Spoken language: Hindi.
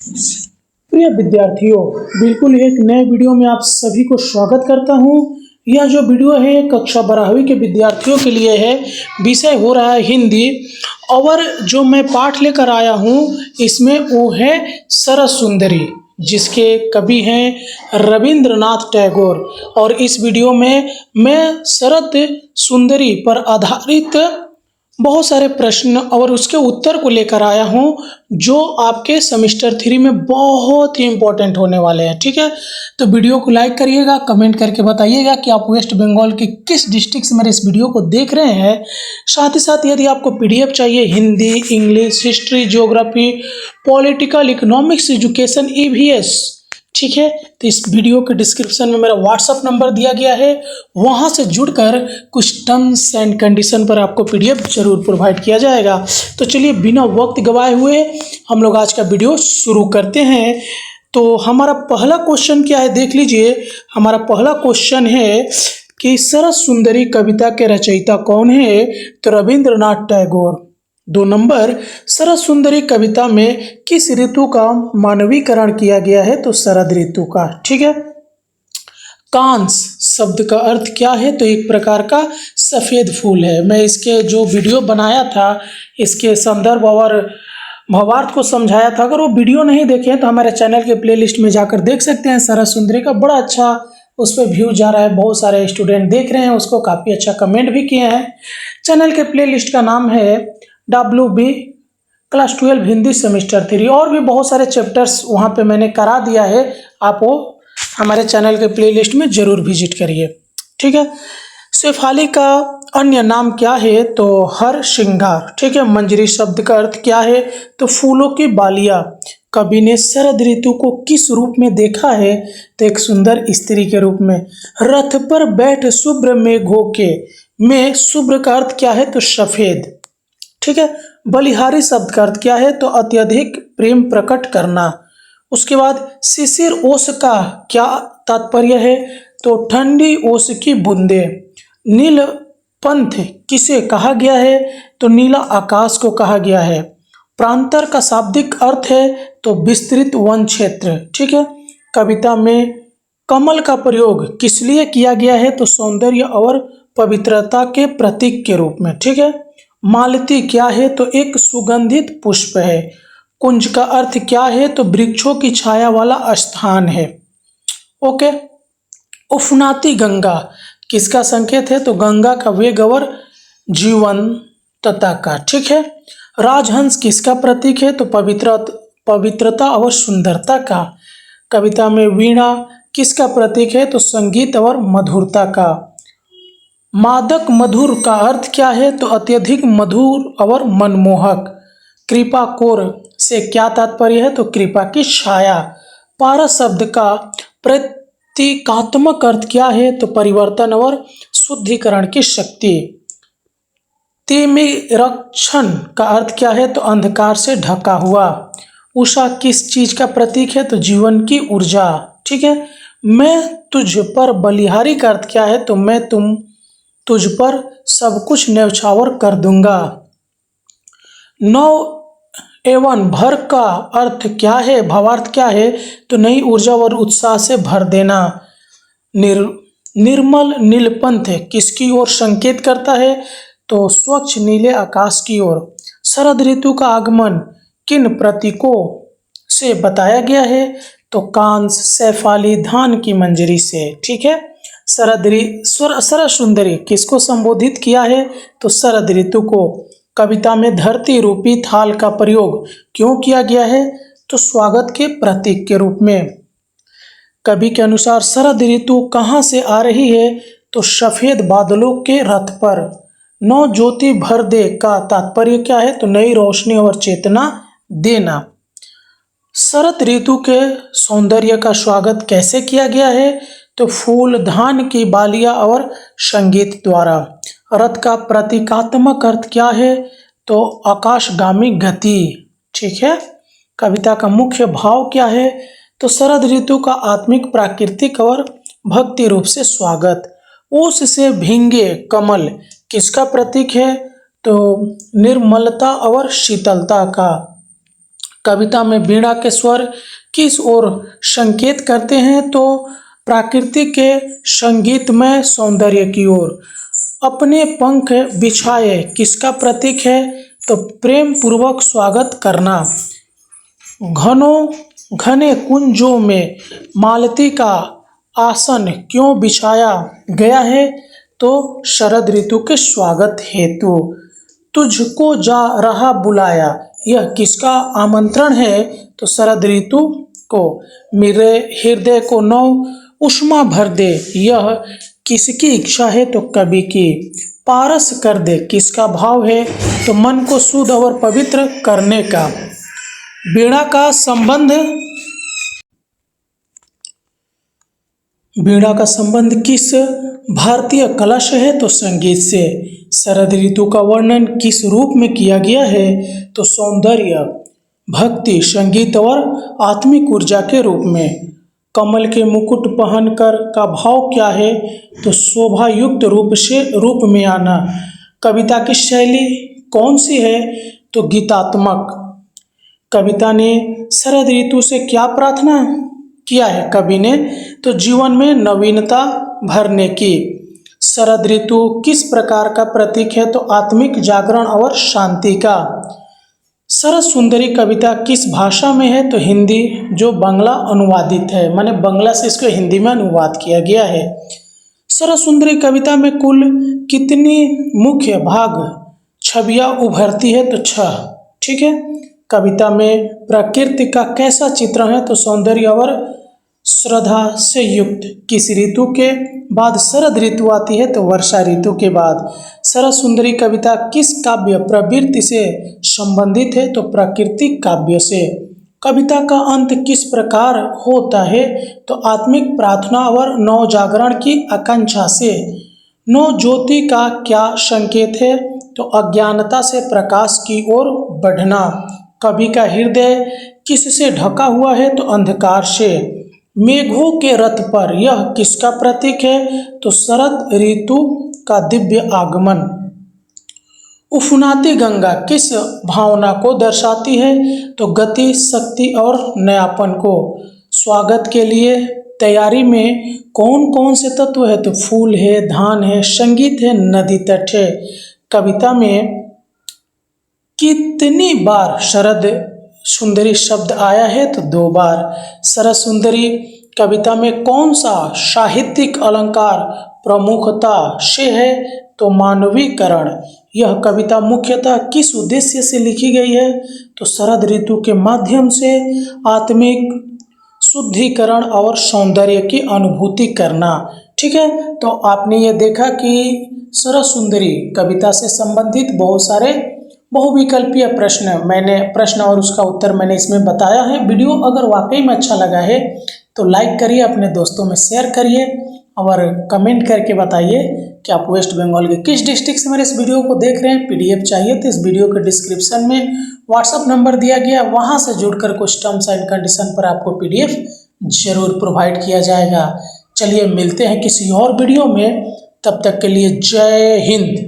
प्रिय विद्यार्थियों, बिल्कुल एक नए वीडियो में आप सभी को स्वागत करता हूं। यह जो वीडियो है कक्षा 12वीं के विद्यार्थियों के लिए है। विषय हो रहा है हिंदी और जो मैं पाठ लेकर आया हूं इसमें वो है सरस सुंदरी, जिसके कवि हैं रविंद्रनाथ टैगोर। और इस वीडियो में मैं सरस सुंदरी पर आधारित बहुत सारे प्रश्न और उसके उत्तर को लेकर आया हूँ, जो आपके सेमेस्टर 3 में बहुत ही इम्पोर्टेंट होने वाले हैं। ठीक है, तो वीडियो को लाइक करिएगा, कमेंट करके बताइएगा कि आप वेस्ट बंगाल के किस डिस्ट्रिक्ट से मेरे इस वीडियो को देख रहे हैं। साथ ही साथ यदि आपको पीडीएफ चाहिए Hindi, English, history, geography, political, economics, education, EVS, ठीक है, तो इस वीडियो के डिस्क्रिप्शन में मेरा व्हाट्सअप नंबर दिया गया है, वहां से जुड़कर कुछ टर्म्स एंड कंडीशन पर आपको पीडीएफ जरूर प्रोवाइड किया जाएगा। तो चलिए बिना वक्त गवाए हुए हम लोग आज का वीडियो शुरू करते हैं। तो हमारा पहला क्वेश्चन क्या है, देख लीजिए। हमारा पहला क्वेश्चन है कि सरस सुंदरी कविता के रचयिता कौन है, तो रविंद्रनाथ टैगोर। 2 नंबर, सरस सुंदरी कविता में किस ऋतु का मानवीकरण किया गया है, तो शरद ऋतु का। ठीक है। कांस शब्द का अर्थ क्या है, तो एक प्रकार का सफेद फूल है। मैं इसके जो वीडियो बनाया था इसके संदर्भ और भावार्थ को समझाया था। अगर वो वीडियो नहीं देखे तो हमारे चैनल के प्लेलिस्ट में जाकर देख सकते हैं। सरस सुंदरी का बड़ा अच्छा उस पर व्यू जा रहा है, बहुत सारे स्टूडेंट देख रहे हैं उसको, काफ़ी अच्छा कमेंट भी किए हैं। चैनल के प्लेलिस्ट का नाम है WB क्लास 12 हिंदी सेमेस्टर 3। और भी बहुत सारे चैप्टर्स वहाँ पे मैंने करा दिया है, आप वो हमारे चैनल के प्लेलिस्ट में जरूर विजिट करिए। ठीक है। शेफाली का अन्य नाम क्या है, तो हर श्रृंगार। ठीक है। मंजरी शब्द का अर्थ क्या है, तो फूलों की बालियाँ। कवि ने शरद ऋतु को किस रूप में देखा है, तो एक सुंदर स्त्री के रूप में। रथ पर बैठ शुभ्र मेघों के, में शुभ्र का अर्थ क्या है, तो सफेद। ठीक है। बलिहारी शब्द का अर्थ क्या है, तो अत्यधिक प्रेम प्रकट करना। उसके बाद शिशिर ओस का क्या तात्पर्य है, तो ठंडी ओस की बूंदे। नील पंथ किसे कहा गया है, तो नीला आकाश को कहा गया है। प्रांतर का शाब्दिक अर्थ है, तो विस्तृत वन क्षेत्र। ठीक है। कविता में कमल का प्रयोग किस लिए किया गया है, तो सौंदर्य और पवित्रता के प्रतीक के रूप में। ठीक है। मालती क्या है, तो एक सुगंधित पुष्प है। कुंज का अर्थ क्या है, तो वृक्षों की छाया वाला स्थान है। ओके। उफनाती गंगा किसका संकेत है, तो गंगा का वेग और जीवंतता का। ठीक है। राजहंस किसका प्रतीक है, तो पवित्रता और सुंदरता का। कविता में वीणा किसका प्रतीक है, तो संगीत और मधुरता का। मादक मधुर का अर्थ क्या है, तो अत्यधिक मधुर और मनमोहक। कृपा कोर से क्या तात्पर्य है, तो कृपा की छाया। पारस शब्द का प्रतीकात्मक अर्थ क्या है, तो परिवर्तन और शुद्धिकरण की शक्ति। तिमिरक्षण का अर्थ क्या है, तो अंधकार से ढका हुआ। उषा किस चीज का प्रतीक है, तो जीवन की ऊर्जा। ठीक है। मैं तुझ पर बलिहारी का अर्थ क्या है, तो मैं तुझ पर सब कुछ न्यौछावर कर दूंगा। नौ एवं भर का अर्थ क्या है, भावार्थ क्या है, तो नई ऊर्जा और उत्साह से भर देना। निर्मल नीलपंथ किसकी ओर संकेत करता है, तो स्वच्छ नीले आकाश की ओर। शरद ऋतु का आगमन किन प्रतीकों से बताया गया है, तो कांस, शेफाली, धान की मंजरी से। ठीक है। शरद सुंदरी किसको संबोधित किया है, तो शरद ऋतु को। कविता में धरती रूपी थाल का प्रयोग क्यों किया गया है, तो स्वागत के प्रतीक के रूप में। कवि के अनुसार शरद ऋतु कहाँ से आ रही है, तो सफेद बादलों के रथ पर। नौ ज्योति भर दे का तात्पर्य क्या है, तो नई रोशनी और चेतना देना। शरद ऋतु के सौंदर्य का स्वागत कैसे किया गया है, तो फूल, धान की बालियां और संगीत द्वारा। रथ का प्रतीकात्मक अर्थ क्या है, तो आकाशगामी गति। ठीक है। कविता का मुख्य भाव क्या है, तो शरद ऋतु का आत्मिक, प्राकृतिक और भक्ति रूप से स्वागत। ओस से भींगे कमल किसका प्रतीक है, तो निर्मलता और शीतलता का। कविता में वीणा के स्वर किस ओर संकेत करते हैं? तो प्रकृति के संगीतमय सौंदर्य की ओर। अपने पंख बिछाए किसका प्रतीक है? तो प्रेम पूर्वक स्वागत करना। घने कुंजों में मालती का आसन क्यों बिछाया गया है? तो शरद ऋतु के स्वागत हेतु। तुझको जा रहा बुलाया, यह किसका आमंत्रण है? तो शरद ऋतु को। मेरे हृदय को नव उष्मा भर दे, यह किसकी इच्छा है? तो कवि की। पारस कर दे किसका भाव है? तो मन को शुद्ध और पवित्र करने का। वीणा का संबंध किस भारतीय कला से है? तो संगीत से। शरद ऋतु का वर्णन किस रूप में किया गया है? तो सौंदर्य, भक्ति, संगीत और आत्मिक ऊर्जा के रूप में। कमल के मुकुट पहनकर का भाव क्या है? तो शोभा युक्त रूप में आना। कविता की शैली कौन सी है? तो गीतात्मक। कविता ने शरद ऋतु से क्या प्रार्थना किया है? कवि ने तो जीवन में नवीनता भरने की। शरद ऋतु किस प्रकार का प्रतीक है? तो आत्मिक जागरण और शांति का। सरस सुंदरी कविता किस भाषा में है? तो हिंदी, जो बांग्ला अनुवादित है, माने बांग्ला से इसको हिंदी में अनुवाद किया गया है। सरस सुंदरी कविता में कुल कितनी मुख्य भाग छवियां उभरती है? तो 6। ठीक है। कविता में प्रकृति का कैसा चित्रण है? तो सौंदर्य और श्रद्धा से युक्त। किस ऋतु के बाद शरद ऋतु आती है? तो वर्षा ऋतु के बाद। सरस सुंदरी कविता किस काव्य प्रवृत्ति से संबंधित है? तो प्राकृतिक काव्य से। कविता का अंत किस प्रकार होता है? तो आत्मिक प्रार्थना और नव जागरण की आकांक्षा से। नव ज्योति का क्या संकेत है? तो अज्ञानता से प्रकाश की ओर बढ़ना। कवि का हृदय किससे ढका हुआ है? तो अंधकार से। मेघों के रथ पर यह किसका प्रतीक है? तो शरद ऋतु का दिव्य आगमन। उफनाती गंगा किस भावना को दर्शाती है? तो गति, शक्ति और नयापन को। स्वागत के लिए तैयारी में कौन कौन से तत्व है? तो फूल है, धान है, संगीत है, नदी तट है। कविता में कितनी बार शरद सुंदरी शब्द आया है? तो 2 बार। शरद सुंदरी कविता में कौन सा साहित्यिक अलंकार प्रमुखता से है? तो मानवीकरण। यह कविता मुख्यतः किस उद्देश्य से लिखी गई है? तो शरद ऋतु के माध्यम से आत्मिक शुद्धिकरण और सौंदर्य की अनुभूति करना। ठीक है। तो आपने ये देखा कि शरद सुंदरी कविता से संबंधित बहुत सारे बहुविकल्पीय प्रश्न और उसका उत्तर मैंने इसमें बताया है। वीडियो अगर वाकई में अच्छा लगा है तो लाइक करिए, अपने दोस्तों में शेयर करिए और कमेंट करके बताइए कि आप वेस्ट बंगाल के किस डिस्ट्रिक्ट से मेरे इस वीडियो को देख रहे हैं। पीडीएफ चाहिए तो इस वीडियो के डिस्क्रिप्शन में व्हाट्सअप नंबर दिया गया, वहां से जुड़कर कुछ टर्म्स एंड कंडीशन पर आपको पीडीएफ जरूर प्रोवाइड किया जाएगा। चलिए मिलते हैं किसी और वीडियो में, तब तक के लिए जय हिंद।